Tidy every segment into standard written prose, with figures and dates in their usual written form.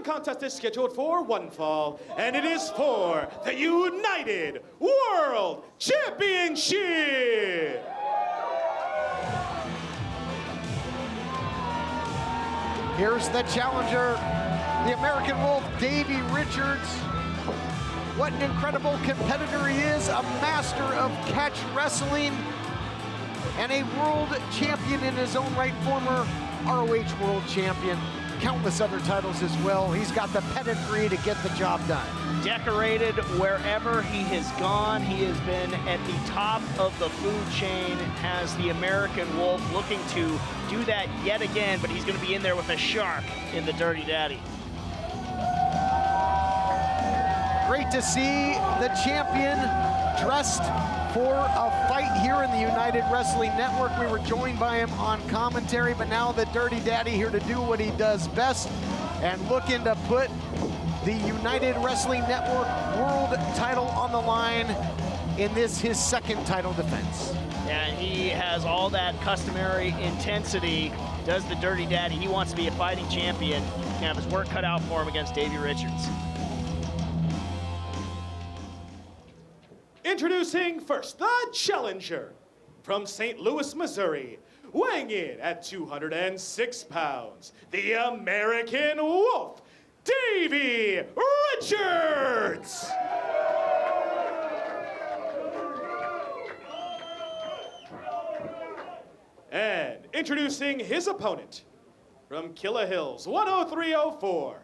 contest is scheduled for one fall, and it is for the United World Championship. Here's the challenger, the American Wolf, Davey Richards. What an incredible competitor he is, a master of catch wrestling, and a world champion in his own right, former ROH world champion, countless other titles as well. He's got the pedigree to get the job done. Decorated wherever he has gone. He has been at the top of the food chain as the American Wolf, looking to do that yet again, but he's going to be in there with a shark in the Dirty Daddy. Great to see the champion dressed for a fight here in the United Wrestling Network. We were joined by him on commentary, but now the Dirty Daddy here to do what he does best and looking to put the United Wrestling Network world title on the line in this, his second title defense. And he has all that customary intensity, does the Dirty Daddy. He wants to be a fighting champion. He can have his work cut out for him against Davey Richards. Introducing first, the challenger from St. Louis, Missouri, weighing in at 206 pounds, the American Wolf, Davey Richards. And introducing his opponent from Killa Hills, 10304,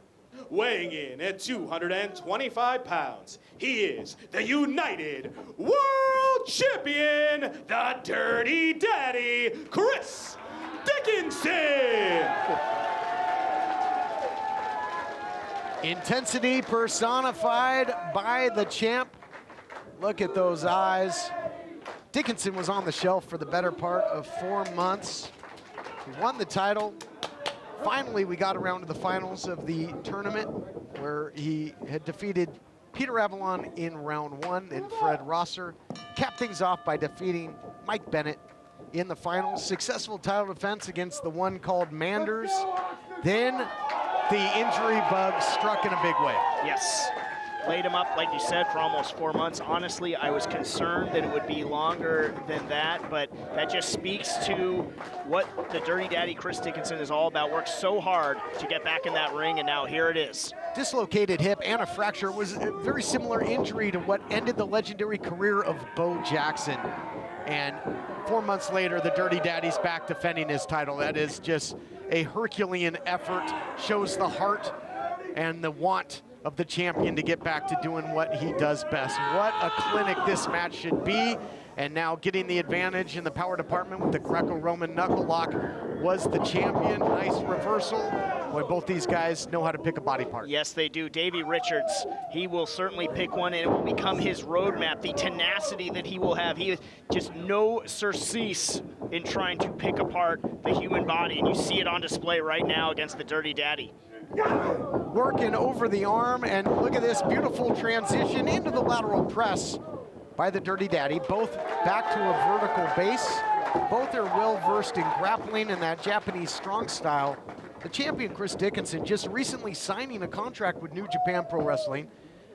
weighing in at 225 pounds, he is the United World Champion, the Dirty Daddy, Chris Dickinson. Intensity personified by the champ. Look at those eyes. Dickinson was on the shelf for the better part of 4 months. He won the title. Finally, we got around to the finals of the tournament where he had defeated Peter Avalon in round 1 and Fred Rosser. Capped things off by defeating Mike Bennett in the finals. Successful title defense against the one called Manders. Then the injury bug struck in a big way. Yes. Laid him up, like you said, for almost 4 months. Honestly, I was concerned that it would be longer than that, but that just speaks to what the Dirty Daddy Chris Dickinson is all about. Worked so hard to get back in that ring, and now here it is. Dislocated hip and a fracture was a very similar injury to what ended the legendary career of Bo Jackson. And 4 months later, the Dirty Daddy's back defending his title. That is just a Herculean effort, shows the heart and the want of the champion to get back to doing what he does best. What a clinic this match should be. And now getting the advantage in the power department with the Greco-Roman knuckle lock was the champion. Nice reversal. Boy, both these guys know how to pick a body part. Yes, they do. Davey Richards, he will certainly pick one, and it will become his roadmap, the tenacity that he will have. He is just no surcease in trying to pick apart the human body, and you see it on display right now against the Dirty Daddy. Working over the arm, and look at this beautiful transition into the lateral press by the Dirty Daddy. Both back to a vertical base. Both are well versed in grappling and that Japanese strong style. The champion Chris Dickinson just recently signing a contract with New Japan Pro Wrestling,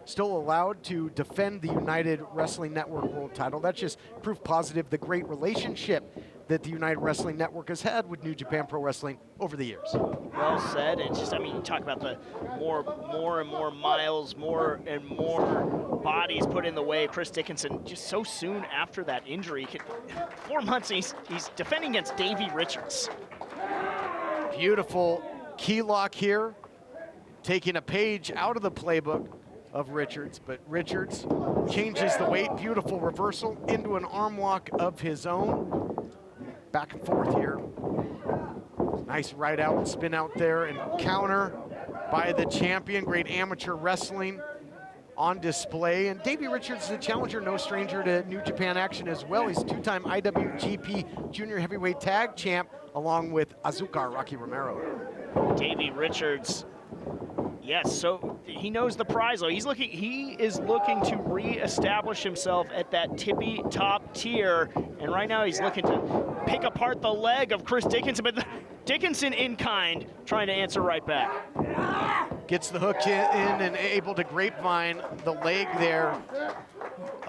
still allowed to defend the United Wrestling Network world title. That's just proof positive the great relationship that the United Wrestling Network has had with New Japan Pro Wrestling over the years. Well said. And just, I mean, you talk about the more and more miles, more and more bodies put in the way. Chris Dickinson, just so soon after that injury, 4 months, he's defending against Davey Richards. Beautiful key lock here, taking a page out of the playbook of Richards, but Richards changes the weight. Beautiful reversal into an arm lock of his own. Back and forth here. Nice right out and spin out there, and counter by the champion. Great amateur wrestling on display. And Davey Richards, the challenger, no stranger to New Japan action as well. He's two-time IWGP Junior Heavyweight Tag Champ, along with Azúcar Rocky Romero. Davey Richards, yes, so he knows the prize though. He is looking to re-establish himself at that tippy top tier, and right now he's looking to pick apart the leg of Chris Dickinson, but Dickinson in kind, trying to answer right back. Gets the hook in and able to grapevine the leg there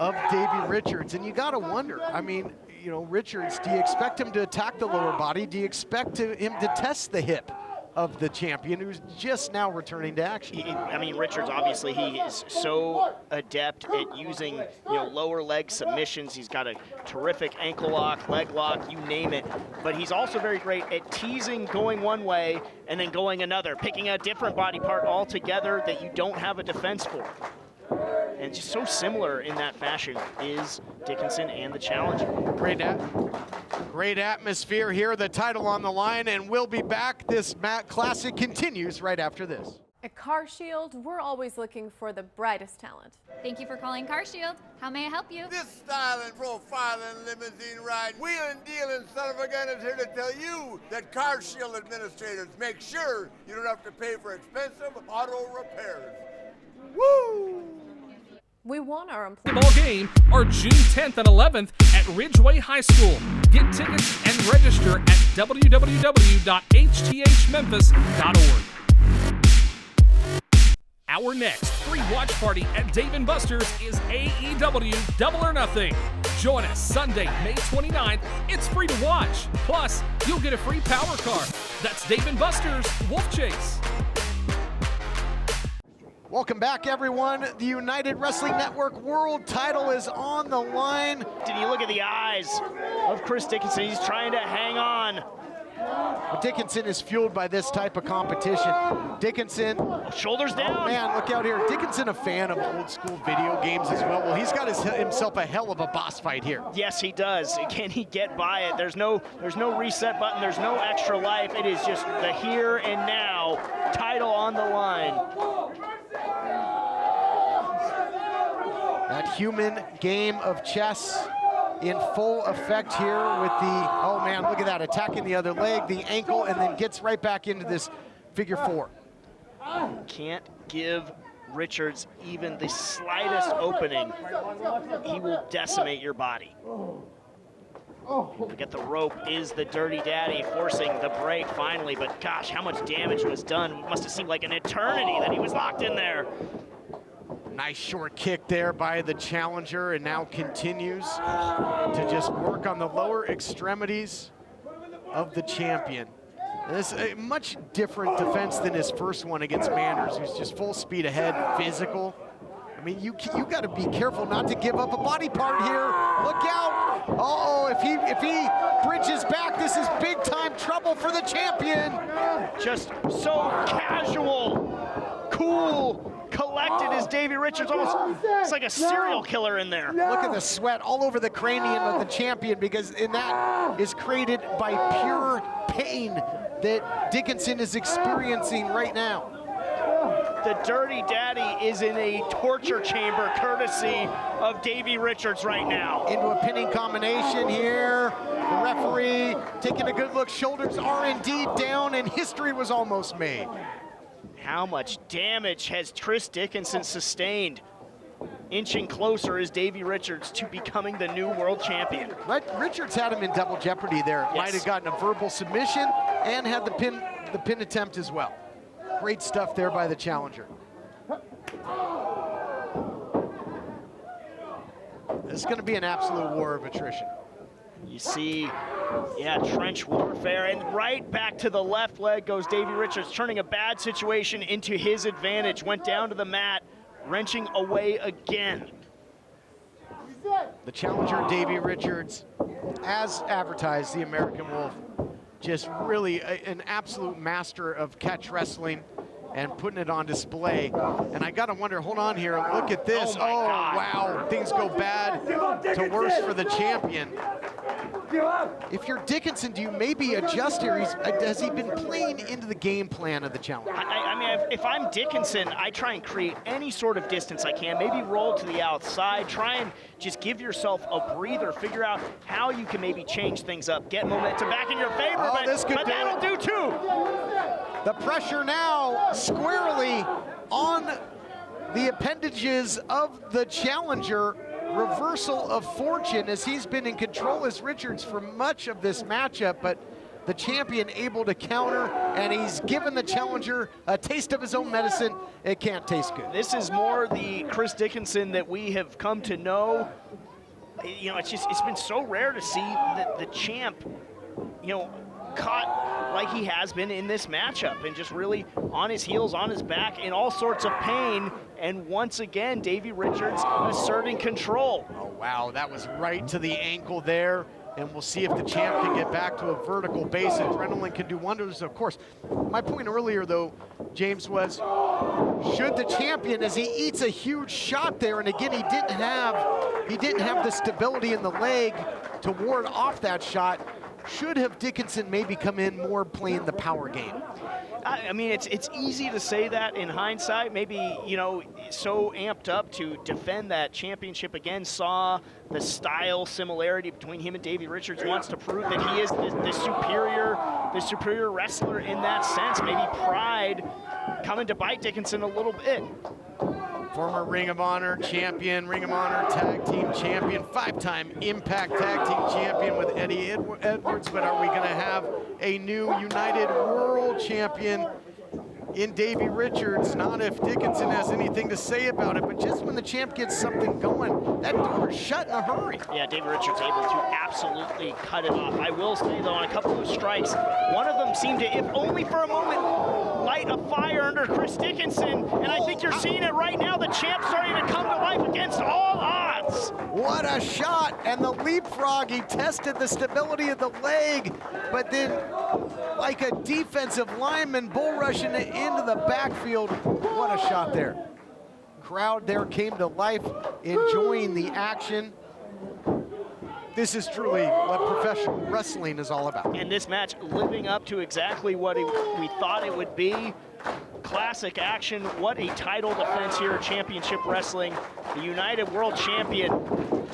of Davey Richards. And you got to wonder, I mean, you know, Richards, do you expect him to attack the lower body? Do you expect him to test the hip of the champion who's just now returning to action? I mean, Richards, obviously, he is so adept at using, you know, lower leg submissions. He's got a terrific ankle lock, leg lock, you name it. But he's also very great at teasing, going one way and then going another, picking a different body part altogether that you don't have a defense for. And just so similar in that fashion is Dickinson and the challenger. Great atmosphere here, the title on the line, and we'll be back. This Classic continues right after this. At Car Shield, we're always looking for the brightest talent. Thank you for calling Car Shield. How may I help you? This styling, profiling, limousine ride, wheeling, dealing son of a gun is here to tell you that Car Shield administrators make sure you don't have to pay for expensive auto repairs. Woo! We want our Ball game are June 10th and 11th at Ridgeway High School. Get tickets and register at www.hthmemphis.org. Our next free watch party at Dave & Buster's is AEW Double or Nothing. Join us Sunday, May 29th. It's free to watch. Plus, you'll get a free power car. That's Dave & Buster's Wolf Chase. Welcome back, everyone. The United Wrestling Network World title is on the line. Did you look at the eyes of Chris Dickinson? He's trying to hang on. Dickinson is fueled by this type of competition. Dickinson, shoulders down. Oh man, look out here. Dickinson, a fan of old school video games as well. Well, he's got himself a hell of a boss fight here. Yes, he does. Can he get by it? There's no reset button. There's no extra life. It is just the here and now title on the line. That human game of chess in full effect here with the, oh man, look at that, attacking the other leg, the ankle, and then gets right back into this figure four. Can't give Richards even the slightest opening. He will decimate your body. Forget the rope is the Dirty Daddy forcing the break finally, but gosh, how much damage was done. It must have seemed like an eternity that he was locked in there. Nice short kick there by the challenger, and now continues to just work on the lower extremities of the champion. And this is a much different defense than his first one against Manders, who's just full speed ahead, physical. I mean, you got to be careful not to give up a body part here. Look out! Uh-oh, if he bridges back, this is big time trouble for the champion. Just so casual, cool, collected is Davey Richards. Almost, it's like a serial killer in there. Look at the sweat all over the cranium of the champion, because that is created by pure pain that Dickinson is experiencing right now. The Dirty Daddy is in a torture chamber courtesy of Davey Richards right now. Into a pinning combination here. The referee taking a good look. Shoulders are indeed down, and history was almost made. How much damage has Chris Dickinson sustained? Inching closer is Davey Richards to becoming the new world champion. Richards had him in double jeopardy there. Yes. Might have gotten a verbal submission and had the pin attempt as well. Great stuff there by the challenger. This is going to be an absolute war of attrition. You see, yeah, trench warfare, and right back to the left leg goes Davey Richards, turning a bad situation into his advantage. Went down to the mat, wrenching away again. The challenger, Davey Richards, as advertised, the American Wolf, just really an absolute master of catch wrestling and putting it on display. And I gotta wonder, hold on here, look at this. Oh wow, things go bad to worse for the champion. If you're Dickinson, do you maybe adjust here? Has he been playing into the game plan of the challenger? I mean, if I'm Dickinson, I try and create any sort of distance I can. Maybe roll to the outside. Try and just give yourself a breather. Figure out how you can maybe change things up. Get momentum back in your favor, but that'll do too. The pressure now squarely on the appendages of the challenger. Reversal of fortune, as he's been in control as Richards for much of this matchup, but the champion able to counter, and he's given the challenger a taste of his own medicine. It can't taste good. This is more the Chris Dickinson that we have come to know. You know, it's been so rare to see the champ, you know, caught like he has been in this matchup and just really on his heels, on his back, in all sorts of pain. And once again, Davey Richards asserting control. Oh, wow, that was right to the ankle there. And we'll see if the champ can get back to a vertical base. Adrenaline can do wonders, of course. My point earlier, though, James, was should the champion, as he eats a huge shot there, and again, he didn't have the stability in the leg to ward off that shot, should have Dickinson maybe come in more playing the power game? I mean, it's easy to say that in hindsight. Maybe, you know, so amped up to defend that championship again, saw the style similarity between him and Davey Richards, wants to prove that he is the superior wrestler in that sense. Maybe pride coming to bite Dickinson a little bit. Former Ring of Honor champion, Ring of Honor tag team champion, 5-time Impact tag team champion with Eddie Edwards, but are we gonna have a new United World Champion in Davey Richards? Not if Dickinson has anything to say about it, but just when the champ gets something going, that door is shut in a hurry. Yeah, Davey Richards able to absolutely cut it off. I will say, though, on a couple of strikes, one of them seemed to, if only for a moment, light a fire under Chris Dickinson, and I think you're seeing it right now. The champ starting to come to life against all odds. What a shot, and the leapfrog, he tested the stability of the leg, but then like a defensive lineman bull rushing it into the backfield. What a shot there. Crowd there came to life, enjoying the action. This is truly what professional wrestling is all about. And this match living up to exactly what we thought it would be. Classic action. What a title defense here at Championship Wrestling. The United World Champion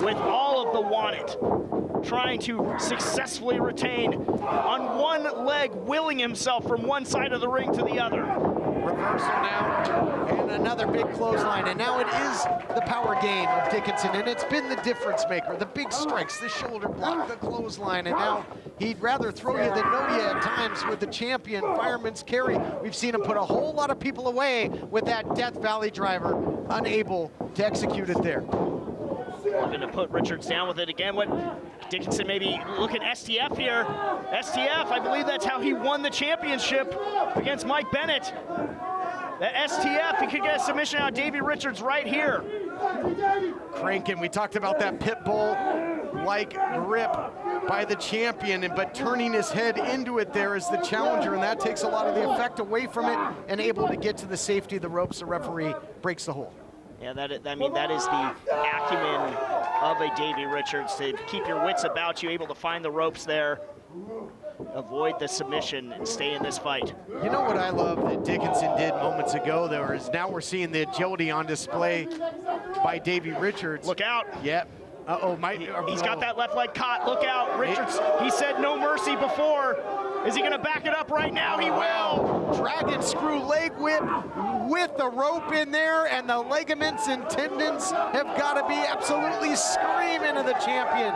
with all of the wanted, trying to successfully retain on one leg, willing himself from one side of the ring to the other. Reversal now, and another big clothesline, and now it is the power game of Dickinson, and it's been the difference maker. The big strikes, the shoulder block, the clothesline, and now he'd rather throw you than know you at times with the champion, fireman's carry. We've seen him put a whole lot of people away with that Death Valley driver, unable to execute it there. Looking to put Richards down with it again. What Dickinson maybe looking STF here. STF, I believe that's how he won the championship against Mike Bennett. The STF, he could get a submission out of Davey Richards right here. Cranking, we talked about that pit bull-like grip by the champion, but turning his head into it there is the challenger, and that takes a lot of the effect away from it and able to get to the safety of the ropes. The referee breaks the hold. Yeah, that is the acumen of a Davey Richards, to keep your wits about you, able to find the ropes there, avoid the submission, and stay in this fight. You know what I love that Dickinson did moments ago, though, is now we're seeing the agility on display by Davey Richards. Look out. Yep. Uh-oh, he's got that left leg caught. Look out, Richards. He said no mercy before. Is he gonna back it up right now? He will. Dragon screw leg whip with the rope in there, and the ligaments and tendons have got to be absolutely screaming to the champion.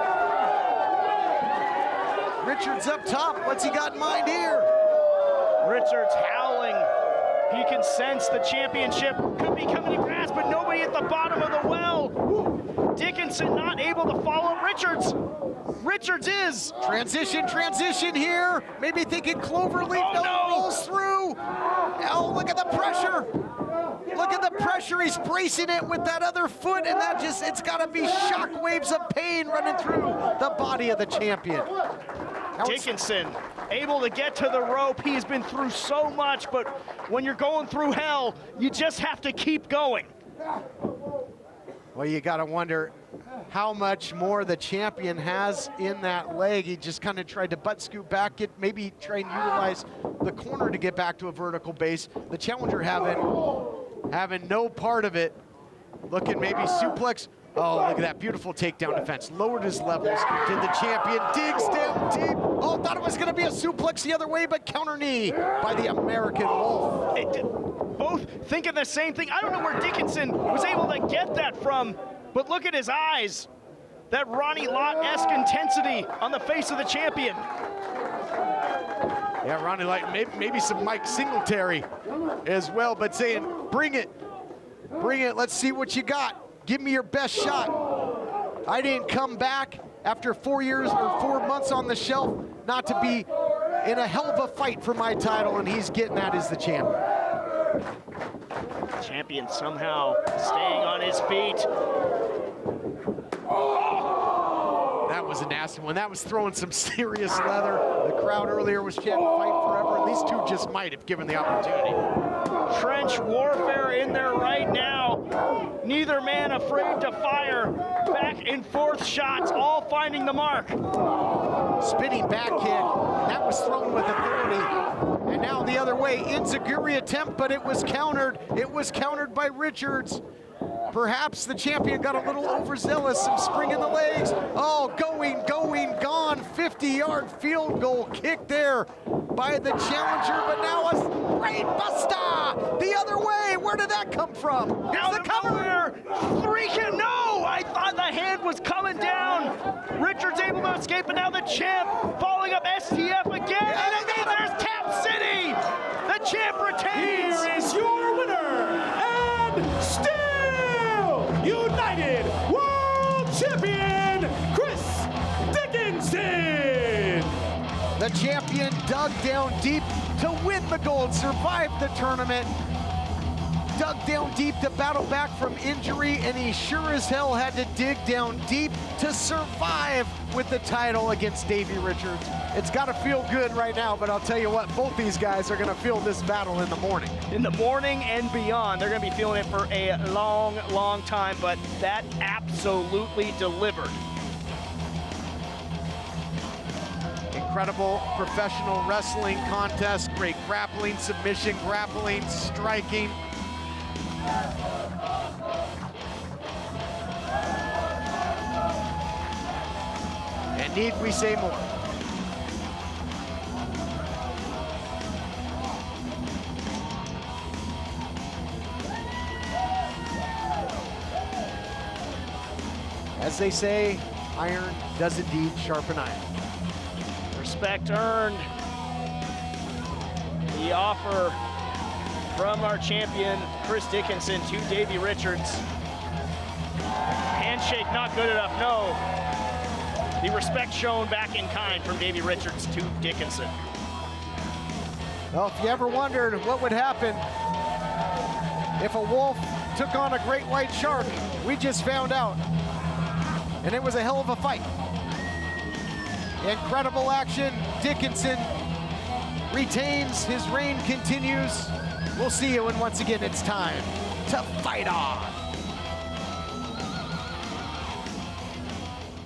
Richards up top. What's he got in mind here? Richards howling. He can sense the championship could be coming to grasp, but nobody at the bottom of the well. Dickinson not able to follow Richards. Richards is. Transition here. Maybe thinking Cloverleaf rolls through. Oh, look at the pressure. Look at the pressure. He's bracing it with that other foot, and that just, it's got to be shock waves of pain running through the body of the champion. Dickinson able to get to the rope. He's been through so much, but when you're going through hell, you just have to keep going. Well, you got to wonder how much more the champion has in that leg. He just kind of tried to butt scoot back, maybe try and utilize the corner to get back to a vertical base. The challenger having no part of it. Looking maybe suplex. Oh, look at that beautiful takedown defense. Lowered his levels. Did the champion digs down deep. Oh, thought it was going to be a suplex the other way, but counter knee by the American Wolf. Both thinking the same thing. I don't know where Dickinson was able to get that from, but look at his eyes. That Ronnie Lott-esque intensity on the face of the champion. Yeah, Ronnie, like maybe some Mike Singletary as well, but saying, bring it. Bring it. Let's see what you got. Give me your best shot. I didn't come back after 4 years or 4 months on the shelf not to be in a hell of a fight for my title, and he's getting that as the champion. Champion somehow staying on his feet. That was a nasty one. That was throwing some serious leather. The crowd earlier was chanting fight forever, and these two just might if given the opportunity. Trench warfare in there right now. Neither man afraid to fire. Back and forth shots, all finding the mark. Spinning back kick. That was thrown with authority. And now the other way. Enziguri attempt, but it was countered. It was countered by Richards. Perhaps the champion got a little overzealous, some spring in the legs. Oh, going, gone. 50-yard field goal kick there by the challenger, but now a brain buster the other way. Where did that come from? Here's the cover. Freaking no! I thought the hand was coming down. Richards able to escape, but now the champ following up STF again. And then there's Cap City. The champ retains. Here is your winner, and still United World Champion, Chris Dickinson. The champion dug down deep to win the gold, survived the tournament, dug down deep to battle back from injury, and he sure as hell had to dig down deep to survive with the title against Davey Richards. It's got to feel good right now, but I'll tell you what, both these guys are going to feel this battle in the morning. In the morning and beyond, they're going to be feeling it for a long, long time, but that absolutely delivered. Incredible professional wrestling contest, great grappling, submission, grappling, striking. And need we say more? As they say, iron does indeed sharpen iron. Respect earned. The offer from our champion, Chris Dickinson, to Davey Richards. Handshake not good enough, no. The respect shown back in kind from Davey Richards to Dickinson. Well, if you ever wondered what would happen if a wolf took on a great white shark, we just found out. And it was a hell of a fight. Incredible action. Dickinson retains, his reign continues. We'll see you when once again it's time to fight on.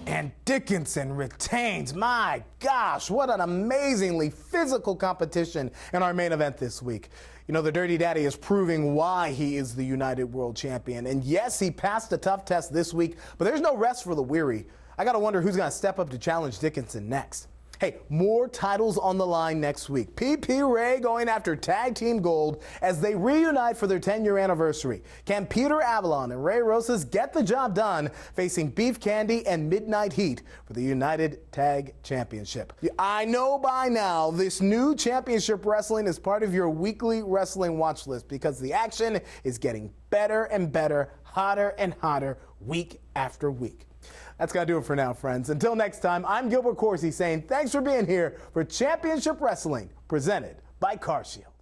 And Dickinson retains. My gosh, what an amazingly physical competition in our main event this week. You know, the Dirty Daddy is proving why he is the United World Champion. And yes, he passed a tough test this week, but there's no rest for the weary. I gotta wonder who's gonna step up to challenge Dickinson next. Hey, more titles on the line next week. PP Ray going after Tag Team Gold as they reunite for their 10-year anniversary. Can Peter Avalon and Ray Rosas get the job done facing Beef Candy and Midnight Heat for the United Tag Championship? I know by now this new championship wrestling is part of your weekly wrestling watch list because the action is getting better and better, hotter and hotter week after week. That's going to do it for now, friends. Until next time, I'm Gilbert Corsi saying thanks for being here for Championship Wrestling, presented by CarShield.